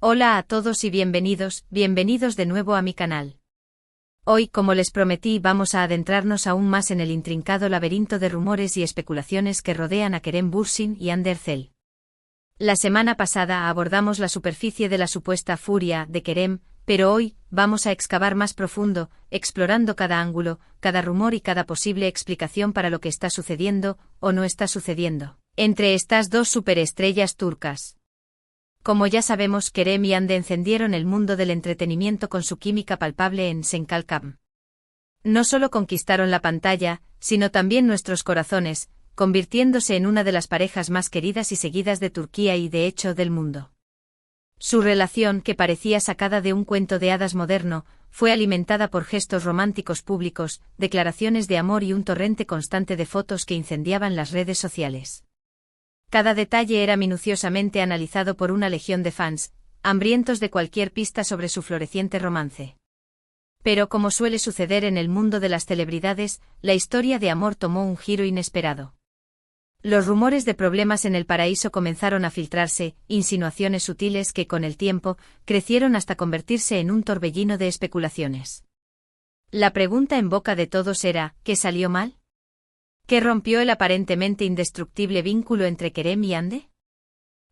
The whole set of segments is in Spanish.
Hola a todos y bienvenidos de nuevo a mi canal. Hoy, como les prometí, vamos a adentrarnos aún más en el intrincado laberinto de rumores y especulaciones que rodean a Kerem Bürsin y Hande Erçel. La semana pasada abordamos la superficie de la supuesta furia de Kerem, pero hoy vamos a excavar más profundo, explorando cada ángulo, cada rumor y cada posible explicación para lo que está sucediendo o no está sucediendo entre estas dos superestrellas turcas. Como ya sabemos, Kerem y Hande encendieron el mundo del entretenimiento con su química palpable en Senkalkam. No solo conquistaron la pantalla, sino también nuestros corazones, convirtiéndose en una de las parejas más queridas y seguidas de Turquía y, de hecho, del mundo. Su relación, que parecía sacada de un cuento de hadas moderno, fue alimentada por gestos románticos públicos, declaraciones de amor y un torrente constante de fotos que incendiaban las redes sociales. Cada detalle era minuciosamente analizado por una legión de fans, hambrientos de cualquier pista sobre su floreciente romance. Pero, como suele suceder en el mundo de las celebridades, la historia de amor tomó un giro inesperado. Los rumores de problemas en el paraíso comenzaron a filtrarse, insinuaciones sutiles que, con el tiempo, crecieron hasta convertirse en un torbellino de especulaciones. La pregunta en boca de todos era: ¿qué salió mal? ¿Qué rompió el aparentemente indestructible vínculo entre Kerem y Hande?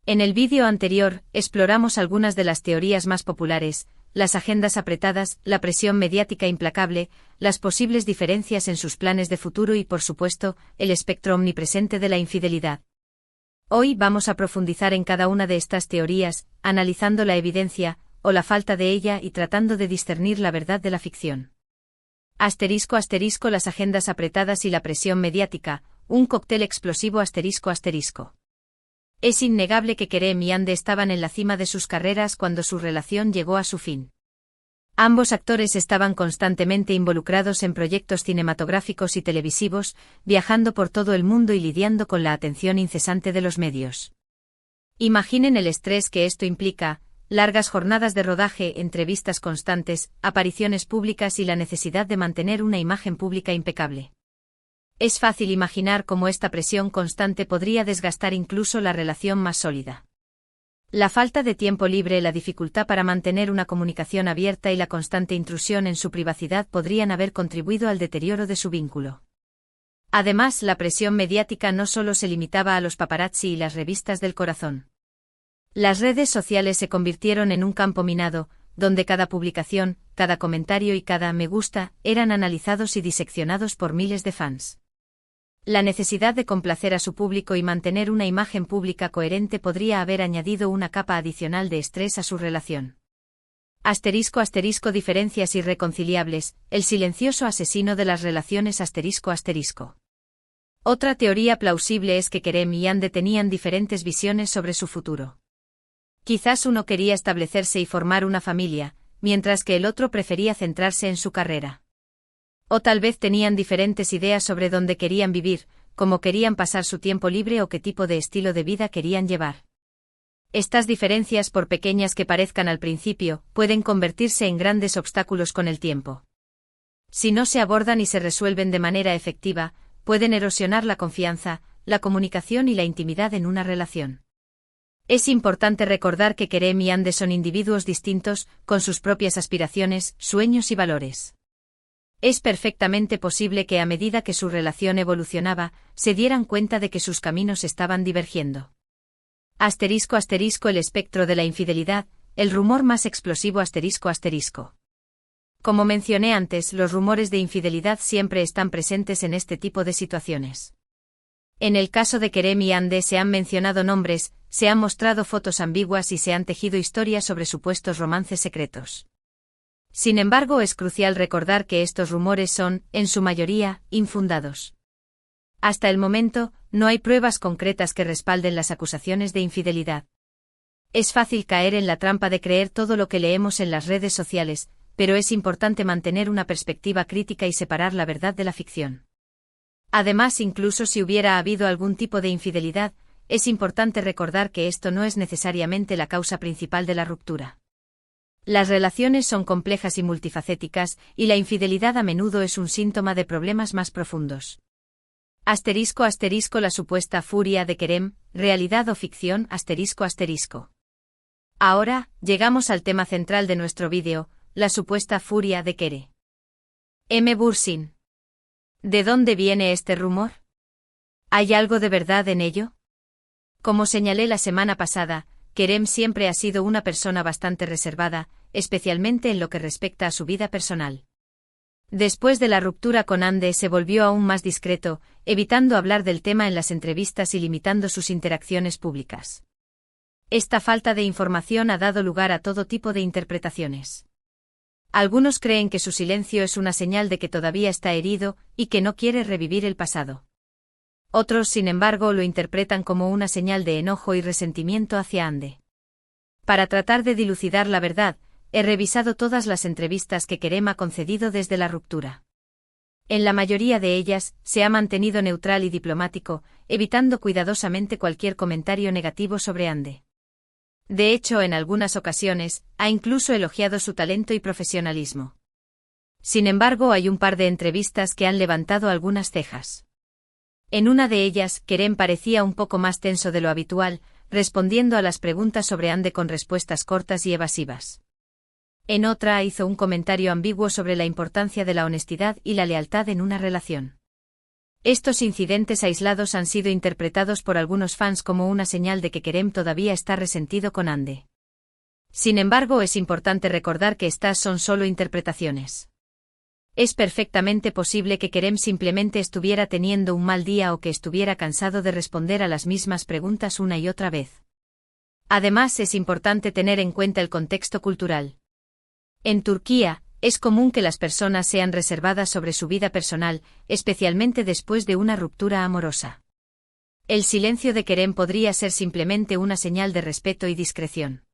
En el vídeo anterior, exploramos algunas de las teorías más populares: las agendas apretadas, la presión mediática implacable, las posibles diferencias en sus planes de futuro y, por supuesto, el espectro omnipresente de la infidelidad. Hoy vamos a profundizar en cada una de estas teorías, analizando la evidencia, o la falta de ella, y tratando de discernir la verdad de la ficción. ***, las agendas apretadas y la presión mediática, un cóctel explosivo ***. Es innegable que Kerem y Hande estaban en la cima de sus carreras cuando su relación llegó a su fin. Ambos actores estaban constantemente involucrados en proyectos cinematográficos y televisivos, viajando por todo el mundo y lidiando con la atención incesante de los medios. Imaginen el estrés que esto implica: largas jornadas de rodaje, entrevistas constantes, apariciones públicas y la necesidad de mantener una imagen pública impecable. Es fácil imaginar cómo esta presión constante podría desgastar incluso la relación más sólida. La falta de tiempo libre, la dificultad para mantener una comunicación abierta y la constante intrusión en su privacidad podrían haber contribuido al deterioro de su vínculo. Además, la presión mediática no solo se limitaba a los paparazzi y las revistas del corazón. Las redes sociales se convirtieron en un campo minado, donde cada publicación, cada comentario y cada me gusta eran analizados y diseccionados por miles de fans. La necesidad de complacer a su público y mantener una imagen pública coherente podría haber añadido una capa adicional de estrés a su relación. ***, diferencias irreconciliables, el silencioso asesino de las relaciones ***. Otra teoría plausible es que Kerem y Hande tenían diferentes visiones sobre su futuro. Quizás uno quería establecerse y formar una familia, mientras que el otro prefería centrarse en su carrera. O tal vez tenían diferentes ideas sobre dónde querían vivir, cómo querían pasar su tiempo libre o qué tipo de estilo de vida querían llevar. Estas diferencias, por pequeñas que parezcan al principio, pueden convertirse en grandes obstáculos con el tiempo. Si no se abordan y se resuelven de manera efectiva, pueden erosionar la confianza, la comunicación y la intimidad en una relación. Es importante recordar que Kerem y Hande son individuos distintos, con sus propias aspiraciones, sueños y valores. Es perfectamente posible que a medida que su relación evolucionaba, se dieran cuenta de que sus caminos estaban divergiendo. ***, el espectro de la infidelidad, el rumor más explosivo ***. Como mencioné antes, los rumores de infidelidad siempre están presentes en este tipo de situaciones. En el caso de Kerem y Hande se han mencionado nombres, se han mostrado fotos ambiguas y se han tejido historias sobre supuestos romances secretos. Sin embargo, es crucial recordar que estos rumores son, en su mayoría, infundados. Hasta el momento, no hay pruebas concretas que respalden las acusaciones de infidelidad. Es fácil caer en la trampa de creer todo lo que leemos en las redes sociales, pero es importante mantener una perspectiva crítica y separar la verdad de la ficción. Además, incluso si hubiera habido algún tipo de infidelidad, es importante recordar que esto no es necesariamente la causa principal de la ruptura. Las relaciones son complejas y multifacéticas, y la infidelidad a menudo es un síntoma de problemas más profundos. ***, la supuesta furia de Kerem, realidad o ficción ***. Ahora, llegamos al tema central de nuestro vídeo, la supuesta furia de Kerem Bürsin. ¿De dónde viene este rumor? ¿Hay algo de verdad en ello? Como señalé la semana pasada, Kerem siempre ha sido una persona bastante reservada, especialmente en lo que respecta a su vida personal. Después de la ruptura con Hande se volvió aún más discreto, evitando hablar del tema en las entrevistas y limitando sus interacciones públicas. Esta falta de información ha dado lugar a todo tipo de interpretaciones. Algunos creen que su silencio es una señal de que todavía está herido y que no quiere revivir el pasado. Otros, sin embargo, lo interpretan como una señal de enojo y resentimiento hacia Hande. Para tratar de dilucidar la verdad, he revisado todas las entrevistas que Kerem ha concedido desde la ruptura. En la mayoría de ellas, se ha mantenido neutral y diplomático, evitando cuidadosamente cualquier comentario negativo sobre Hande. De hecho, en algunas ocasiones, ha incluso elogiado su talento y profesionalismo. Sin embargo, hay un par de entrevistas que han levantado algunas cejas. En una de ellas, Kerem parecía un poco más tenso de lo habitual, respondiendo a las preguntas sobre Hande con respuestas cortas y evasivas. En otra hizo un comentario ambiguo sobre la importancia de la honestidad y la lealtad en una relación. Estos incidentes aislados han sido interpretados por algunos fans como una señal de que Kerem todavía está resentido con Hande. Sin embargo, es importante recordar que estas son solo interpretaciones. Es perfectamente posible que Kerem simplemente estuviera teniendo un mal día o que estuviera cansado de responder a las mismas preguntas una y otra vez. Además, es importante tener en cuenta el contexto cultural. En Turquía, es común que las personas sean reservadas sobre su vida personal, especialmente después de una ruptura amorosa. El silencio de Kerem podría ser simplemente una señal de respeto y discreción.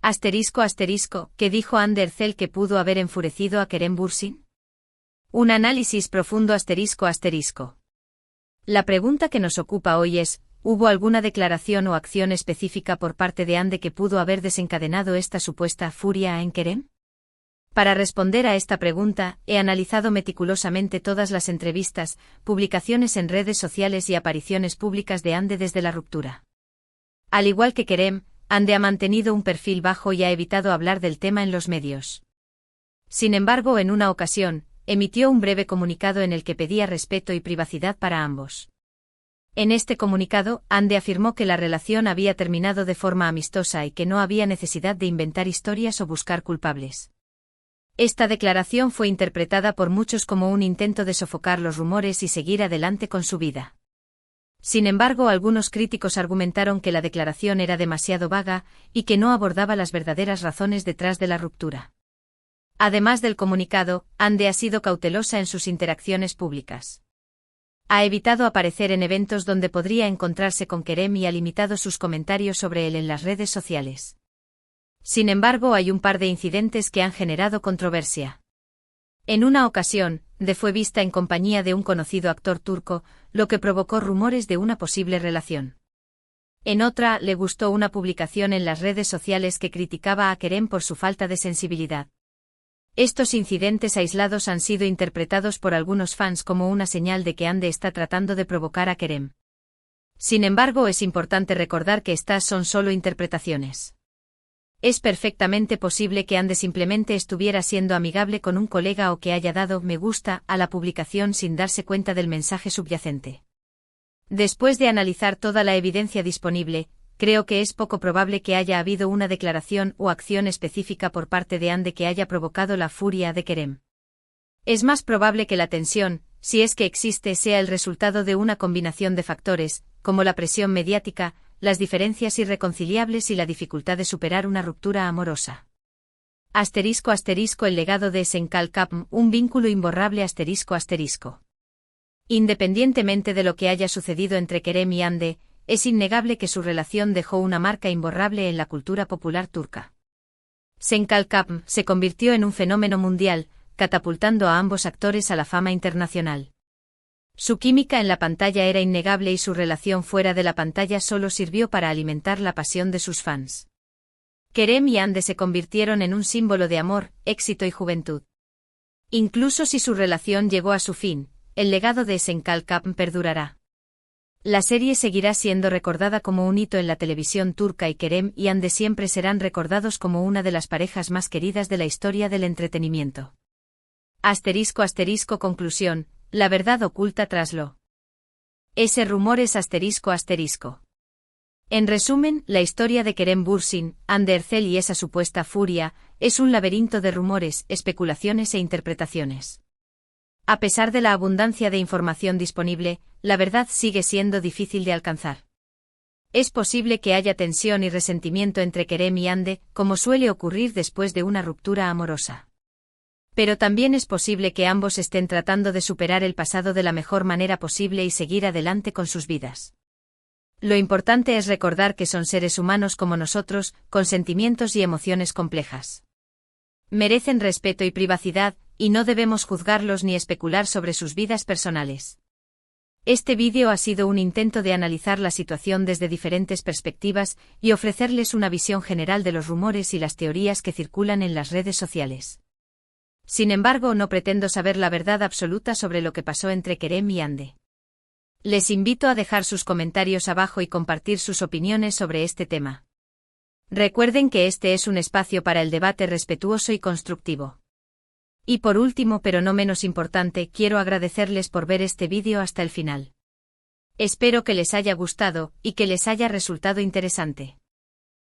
¿Qué dijo Hande Erçel que pudo haber enfurecido a Kerem Bürsin? Un análisis profundo ***. La pregunta que nos ocupa hoy es, ¿hubo alguna declaración o acción específica por parte de Hande que pudo haber desencadenado esta supuesta furia en Kerem? Para responder a esta pregunta, he analizado meticulosamente todas las entrevistas, publicaciones en redes sociales y apariciones públicas de Hande desde la ruptura. Al igual que Kerem, Hande ha mantenido un perfil bajo y ha evitado hablar del tema en los medios. Sin embargo, en una ocasión, emitió un breve comunicado en el que pedía respeto y privacidad para ambos. En este comunicado, Hande afirmó que la relación había terminado de forma amistosa y que no había necesidad de inventar historias o buscar culpables. Esta declaración fue interpretada por muchos como un intento de sofocar los rumores y seguir adelante con su vida. Sin embargo, algunos críticos argumentaron que la declaración era demasiado vaga y que no abordaba las verdaderas razones detrás de la ruptura. Además del comunicado, Hande ha sido cautelosa en sus interacciones públicas. Ha evitado aparecer en eventos donde podría encontrarse con Kerem y ha limitado sus comentarios sobre él en las redes sociales. Sin embargo, hay un par de incidentes que han generado controversia. En una ocasión, Hande fue vista en compañía de un conocido actor turco, lo que provocó rumores de una posible relación. En otra, le gustó una publicación en las redes sociales que criticaba a Kerem por su falta de sensibilidad. Estos incidentes aislados han sido interpretados por algunos fans como una señal de que Hande está tratando de provocar a Kerem. Sin embargo, es importante recordar que estas son solo interpretaciones. Es perfectamente posible que Hande simplemente estuviera siendo amigable con un colega o que haya dado me gusta a la publicación sin darse cuenta del mensaje subyacente. Después de analizar toda la evidencia disponible, creo que es poco probable que haya habido una declaración o acción específica por parte de Hande que haya provocado la furia de Kerem. Es más probable que la tensión, si es que existe, sea el resultado de una combinación de factores, como la presión mediática, las diferencias irreconciliables y la dificultad de superar una ruptura amorosa. El legado de Senkal Kapm, un vínculo imborrable ***. Independientemente de lo que haya sucedido entre Kerem y Hande, es innegable que su relación dejó una marca imborrable en la cultura popular turca. Senkal Kapm se convirtió en un fenómeno mundial, catapultando a ambos actores a la fama internacional. Su química en la pantalla era innegable y su relación fuera de la pantalla solo sirvió para alimentar la pasión de sus fans. Kerem y Hande se convirtieron en un símbolo de amor, éxito y juventud. Incluso si su relación llegó a su fin, el legado de Senkal Kapm perdurará. La serie seguirá siendo recordada como un hito en la televisión turca y Kerem y Hande siempre serán recordados como una de las parejas más queridas de la historia del entretenimiento. *** Conclusión, la verdad oculta tras lo. Ese rumores ***. En resumen, la historia de Kerem Bürsin, Hande Erçel y esa supuesta furia, es un laberinto de rumores, especulaciones e interpretaciones. A pesar de la abundancia de información disponible, la verdad sigue siendo difícil de alcanzar. Es posible que haya tensión y resentimiento entre Kerem y Hande, como suele ocurrir después de una ruptura amorosa. Pero también es posible que ambos estén tratando de superar el pasado de la mejor manera posible y seguir adelante con sus vidas. Lo importante es recordar que son seres humanos como nosotros, con sentimientos y emociones complejas. Merecen respeto y privacidad, y no debemos juzgarlos ni especular sobre sus vidas personales. Este vídeo ha sido un intento de analizar la situación desde diferentes perspectivas y ofrecerles una visión general de los rumores y las teorías que circulan en las redes sociales. Sin embargo, no pretendo saber la verdad absoluta sobre lo que pasó entre Kerem y Hande. Les invito a dejar sus comentarios abajo y compartir sus opiniones sobre este tema. Recuerden que este es un espacio para el debate respetuoso y constructivo. Y por último, pero no menos importante, quiero agradecerles por ver este vídeo hasta el final. Espero que les haya gustado, y que les haya resultado interesante.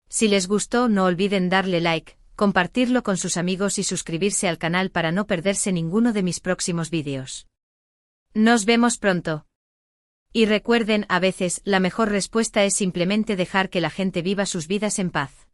Si les gustó, no olviden darle like, compartirlo con sus amigos y suscribirse al canal para no perderse ninguno de mis próximos vídeos. Nos vemos pronto. Y recuerden, a veces, la mejor respuesta es simplemente dejar que la gente viva sus vidas en paz.